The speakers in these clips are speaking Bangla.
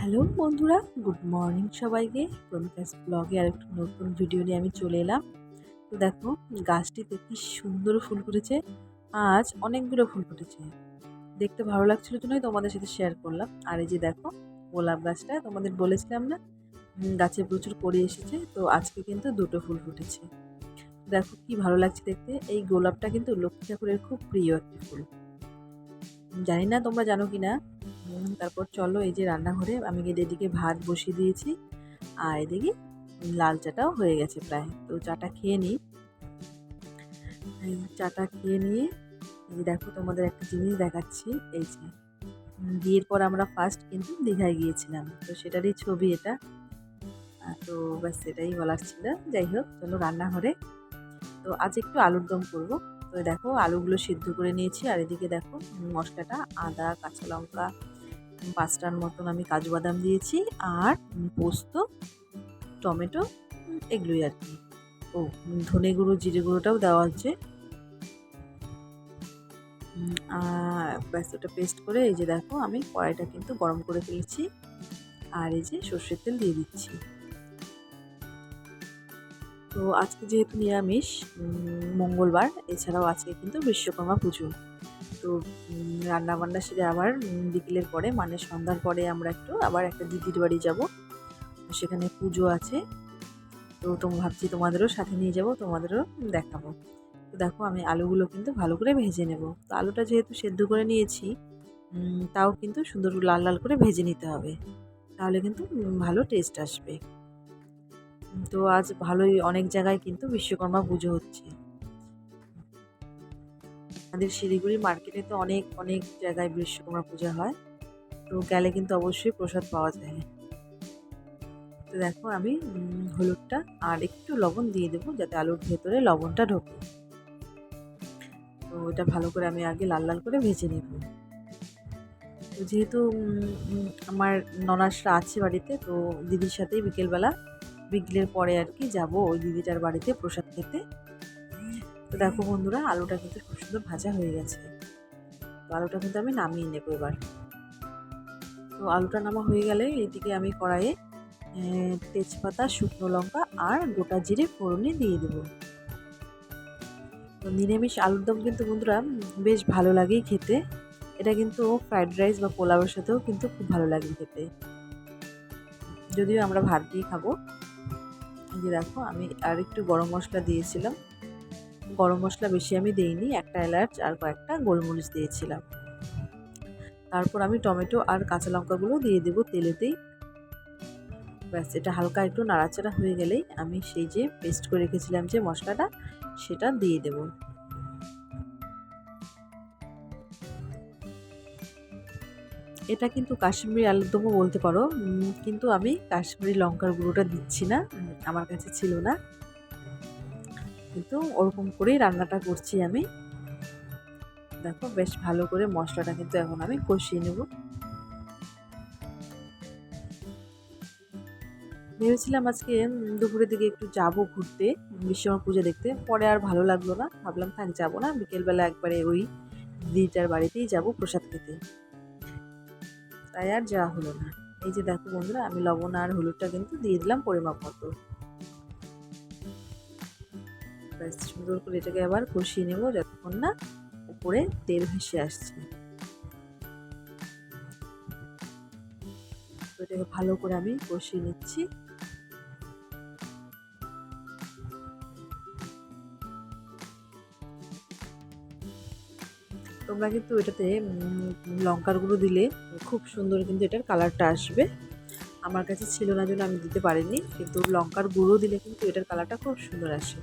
হ্যালো বন্ধুরা, গুড মর্নিং সবাইকে। প্রমিকাস ব্লগে আরেকটু নতুন ভিডিও নিয়ে আমি চলে এলাম। তো দেখো, গাছটিতে কি সুন্দর ফুল ফুটেছে। আজ অনেকগুলো ফুল ফুটেছে, দেখতে ভালো লাগছিল জন্যই তোমাদের সাথে শেয়ার করলাম। আর এই যে দেখো, গোলাপ গাছটা তোমাদের বলেছিলাম না, গাছে প্রচুর কড়ি এসেছে, তো আজকে কিন্তু দুটো ফুল ফুটেছে। দেখো কি ভালো লাগছে দেখতে। এই গোলাপটা কিন্তু লক্ষ্মী ঠাকুরের খুব প্রিয় একটি ফুল, জানি না তোমরা জানো কি না। তারপর চলো, এই যে রান্নাঘরে আমি এদিকে ভাত বসিয়ে দিয়েছি, আর এদিকে লাল চাটাও হয়ে গেছে প্রায়। তো চাটা খেয়ে নিই। চাটা খেয়ে নিয়ে এই দেখো, তোমাদের একটা জিনিস দেখাচ্ছি। এই যে বিয়ের পর আমরা ফার্স্ট কিন্তু দীঘায় গিয়েছিলাম, তো সেটারই ছবি এটা। তো ব্যাস সেটাই বলার ছিল। যাই হোক, চলো রান্নাঘরে। তো আজ একটু আলুর দম করবো। তো দেখো, আলুগুলো সিদ্ধ করে নিয়েছি, আর এদিকে দেখো মশলাটা আদা, কাঁচা লঙ্কা, 5টার মতন আমি কাজু বাদাম দিয়েছি, আর পোস্ত, টমেটো, এগুলোই আর কি। ও ধনে গুঁড়ো, জিরে গুঁড়োটাও দেওয়া হচ্ছে। ব্যাস ওটা পেস্ট করে এই যে দেখো, আমি কড়াইটা কিন্তু গরম করে ফেলেছি, আর এই যে সর্ষের তেল দিয়ে দিচ্ছি। তো আজকে যেহেতু নিরামিষ, মঙ্গলবার, এছাড়াও আজকে কিন্তু বিশ্বকর্মা পুজো। তো রান্না বান্না সেরে আবার বিকেলের পরে, মানে সন্ধ্যার পরে আমরা একটু আবার একটা দিদির বাড়ি যাব, সেখানে পুজো আছে। তো ভাবছি তোমাদেরও সাথে নিয়ে যাব, তোমাদেরও দেখাবো। তো দেখো, আমি আলুগুলো কিন্তু ভালো করে ভেজে নেব। তো আলুটা যেহেতু সেদ্ধ করে নিয়েছি, তাও কিন্তু সুন্দর লাল লাল করে ভেজে নিতে হবে, তাহলে কিন্তু ভালো টেস্ট আসবে। তো আজ ভালোই অনেক জায়গায় কিন্তু বিশ্বকর্মা পুজো হচ্ছে। আমাদের শিলিগুড়ি মার্কেটে তো অনেক অনেক জায়গায় বিশ্বকর্মা পূজা হয়, তো গেলে কিন্তু অবশ্যই প্রসাদ পাওয়া যায়। তো দেখো, আমি হলুদটা আর একটু লবণ দিয়ে দেবো, যাতে আলুর ভেতরে লবণটা ঢোকে। তো এটা ভালো করে আমি আগে লাল লাল করে ভেজে নেব। তো যেহেতু আমার ননাসরা আছে বাড়িতে, তো দিদির সাথেই বিকেলের পরে আর কি যাব ওই দিদিটার বাড়িতে প্রসাদ খেতে। তো দেখো বন্ধুরা, আলুটা কিন্তু খুব সুন্দর ভাজা হয়ে গেছে। তো আলুটা কিন্তু আমি নামিয়ে নেবো এবার। তো আলুটা নামা হয়ে গেলে এইদিকে আমি কড়াইয়ে তেজপাতা, শুকনো লঙ্কা আর গোটা জিরে ফোড়নে দিয়ে দেবো। তো নিরামিষ আলুর দম কিন্তু বন্ধুরা বেশ ভালো লাগেই খেতে। এটা কিন্তু ফ্রাইড রাইস বা পোলাওয়ের সাথেও কিন্তু খুব ভালো লাগে খেতে, যদিও আমরা ভাত দিয়ে খাবো। এই যে দেখো, আমি আর একটু গরম মশলা দিয়েছিলাম। গরম মশলা বেশি আমি দেইনি, একটা এলাচ আর কয়েকটা গোলমরিচ দিয়েছিলাম। তারপর আমি টমেটো আর কাঁচা লঙ্কাগুলো দিয়ে দেবো তেলেতেই। ব্যাস এটা হালকা একটু নাড়াচাড়া হয়ে গেলেই আমি সেই যে পেস্ট করে রেখেছিলাম যে মশলাটা, সেটা দিয়ে দেব। এটা কিন্তু কাশ্মীরি আলুর দমও বলতে পারো, কিন্তু আমি কাশ্মীরি লঙ্কার গুঁড়োটা দিচ্ছি না, আমার কাছে ছিল না, কিন্তু ওরকম করেই রান্নাটা করছি আমি। দেখো, বেশ ভালো করে মশলাটা কিন্তু এখন আমি কষিয়ে নেব। ভেবেছিলাম আজকে দুপুরের দিকে একটু যাব ঘুরতে, বিশ্বকর্মা পুজো দেখতে, পরে আর ভালো লাগলো না, ভাবলাম থাক, যাবো না, বিকেলবেলা একবারে ওই দিদিটার বাড়িতেই যাব প্রসাদ খেতে। তাই আর যাওয়া হলো না। এই যে দেখো বন্ধুরা, আমি লবণ আর হলুদটা কিন্তু দিয়ে দিলাম পরিমাপ মতো। ব্যাস সুন্দর করে এটাকে আবার কষিয়ে নেব যতক্ষণ না উপরে তেল ভেসে আসছে। তো এটাকে ভালো করে আমি কষিয়ে নিচ্ছি। তোমরা কিন্তু এটাতে লঙ্কার গুঁড়ো দিলে খুব সুন্দর কিন্তু এটার কালারটা আসবে। আমার কাছে ছিল না জন্য আমি দিতে পারিনি, কিন্তু লঙ্কার গুঁড়ো দিলে কিন্তু এটার কালারটা খুব সুন্দর আসে।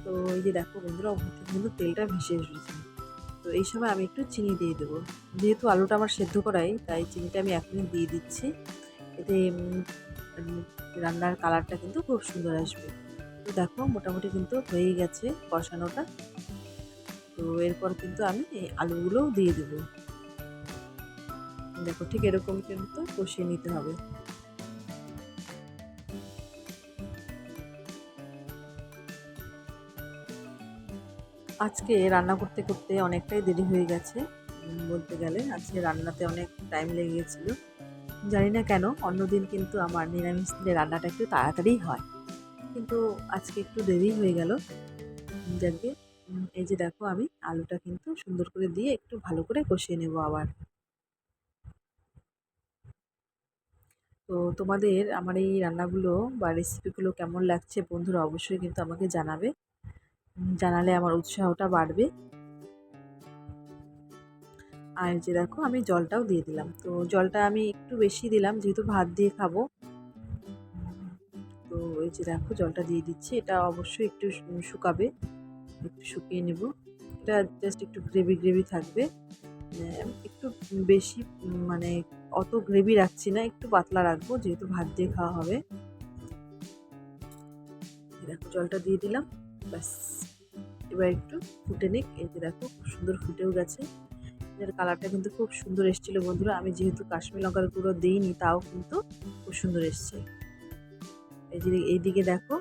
তো এই যে দেখো বন্ধুরা, ওপর থেকে কিন্তু তেলটা ভেসে এসেছে। তো এই সময় আমি একটু চিনি দিয়ে দেবো, যেহেতু আলুটা আমার সেদ্ধ করাই, তাই চিনিটা আমি এখনই দিয়ে দিচ্ছি। এতে রান্নার কালারটা কিন্তু খুব সুন্দর আসবে। তো দেখো, মোটামুটি কিন্তু হয়েই গেছে কষানোটা। তো এরপর কিন্তু আমি এই আলুগুলোও দিয়ে দেবো। দেখো, ঠিক এরকম কিন্তু কষিয়ে নিতে হবে। আজকে রান্না করতে করতে অনেকটাই দেরি হয়ে গেছে, বলতে গেলে আজকে রান্নাতে অনেক টাইম লেগে গেছিলো। জানি না কেন অন্যদিন কিন্তু আমার নিরামিষ দিনে রান্নাটা একটু তাড়াতাড়িই হয়, কিন্তু আজকে একটু দেরি হয়ে গেল। যাকে এই যে দেখো আমি আলুটা কিন্তু সুন্দর করে দিয়ে একটু ভালো করে কষিয়ে নেব আবার। তো তোমাদের আমার এই রান্নাগুলো বা রেসিপিগুলো কেমন লাগছে বন্ধুরা অবশ্যই কিন্তু আমাকে জানাবে। জানালে আমার উৎসাহটা বাড়বে। আর যে দেখো আমি জলটাও দিয়ে দিলাম, তো জলটা আমি একটু বেশি দিলাম যেহেতু ভাত দিয়ে খাবো। তো এই যে দেখো জলটা দিয়ে দিচ্ছি, এটা অবশ্যই একটু শুকাবে, একটু শুকিয়ে নেব। এটা জাস্ট একটু গ্রেভি গ্রেভি থাকবে, একটু বেশি মানে অত গ্রেভি রাখছি না, একটু পাতলা রাখবো যেহেতু ভাত দিয়ে খাওয়া হবে। দেখো জলটা দিয়ে দিলাম, ব্যাস এবার একটু ফুটে নিক। এই যে দেখো খুব সুন্দর ফুটেও গেছে, এর কালারটা কিন্তু খুব সুন্দর এসেছিল বন্ধুরা। আমি যেহেতু কাশ্মীর লঙ্কার গুঁড়ো দিইনি তাও কিন্তু খুব সুন্দর এসছে। এই যে এইদিকে দেখো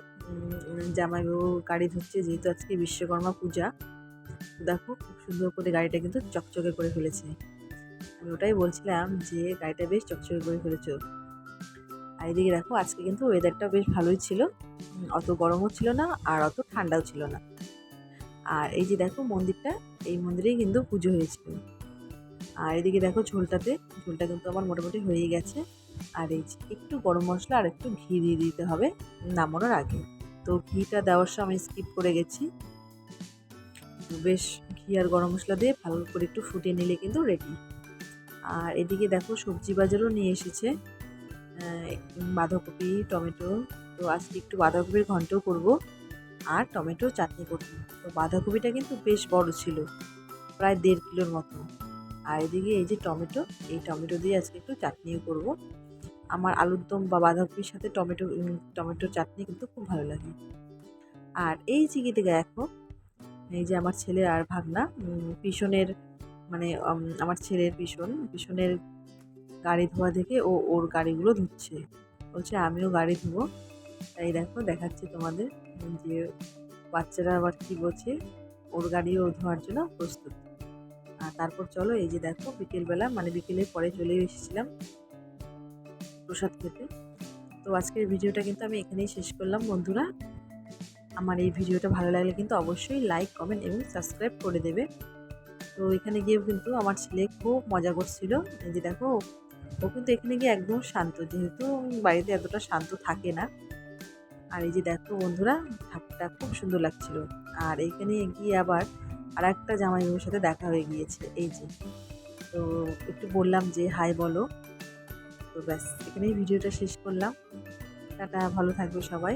জামাইবাবু গাড়ি ধুচ্ছে, যেহেতু আজকে বিশ্বকর্মা পূজা। দেখো খুব সুন্দর করে গাড়িটা কিন্তু চকচকে করে ফেলেছে। আমি ওটাই বলছিলাম যে গাড়িটা বেশ চকচকে করে ফেলেছ। আর এদিকে দেখো আজকে কিন্তু ওয়েদারটা বেশ ভালোই ছিল, অত গরমও ছিল না আর অত ঠান্ডাও ছিল না। আর এই যে দেখো মন্দিরটা, এই মন্দিরেই কিন্তু পুজো হয়েছিল। আর এদিকে দেখো ঝোলটা কিন্তু আমার মোটামুটি হয়ে গেছে। আর এই যে একটু গরম মশলা আর একটু ঘি দিয়ে দিতে হবে নামানোর আগে। তো ঘিটা দেওয়ার সময় স্কিপ করে গেছি। বেশ ঘি আর গরম মশলা দিয়ে ভালো করে একটু ফুটিয়ে নিলে কিন্তু রেডি। আর এদিকে দেখো সবজি বাজারও নিয়ে এসেছে, বাঁধাকপি, টমেটো। তো আজকে একটু বাঁধাকপির ঘন্টও করব আর টমেটো চাটনি করব। তো বাঁধাকপিটা কিন্তু বেশ বড় ছিল, প্রায় 1.5 কিলোর মতো। আর এদিকে এই যে টমেটো, এই টমেটো দিয়ে আজকে একটু চাটনিও করব। আমার আলুর দম বা বাঁধাকপির সাথে টমেটো চাটনি কিন্তু খুব ভালো লাগে। আর এই দিকে দেখো এই যে আমার ছেলে আর ভাগনা পিছনের মানে আমার ছেলের পিছনের গাড়ি ধোয়া দেখে ও ওর গাড়িগুলো ধুচ্ছে, বলছে আমিও গাড়ি ধুবো। তাই দেখো দেখাচ্ছি তোমাদের যে বাচ্চারা আবার কি বলছে, ওর গাড়িও ধোয়ার জন্য প্রস্তুত। আর তারপর চলো এই যে দেখো বিকেলবেলা মানে বিকেলের পরে চলে এসেছিলাম প্রসাদ খেতে। তো আজকের ভিডিওটা কিন্তু আমি এখানেই শেষ করলাম বন্ধুরা। আমার এই ভিডিওটা ভালো লাগলে কিন্তু অবশ্যই লাইক, কমেন্ট এবং সাবস্ক্রাইব করে দেবে। তো এখানে গিয়েও কিন্তু আমার ছেলে খুব মজা করছিল। এই যে দেখো ও কিন্তু এখানে গিয়ে একদম শান্ত, যেহেতু বাড়িতে এতটা শান্ত থাকে না। আর এই যে দেখো বন্ধুরা ঠাকুরটা খুব সুন্দর লাগছিল। আর এইখানে গিয়ে আবার আর একটা জামাইবাবুর সাথে দেখা হয়ে গিয়েছে, এই যে। তো একটু বললাম যে হাই বলো। তো ব্যাস এখানেই ভিডিওটা শেষ করলাম। টাটা, ভালো থাকবে সবাই।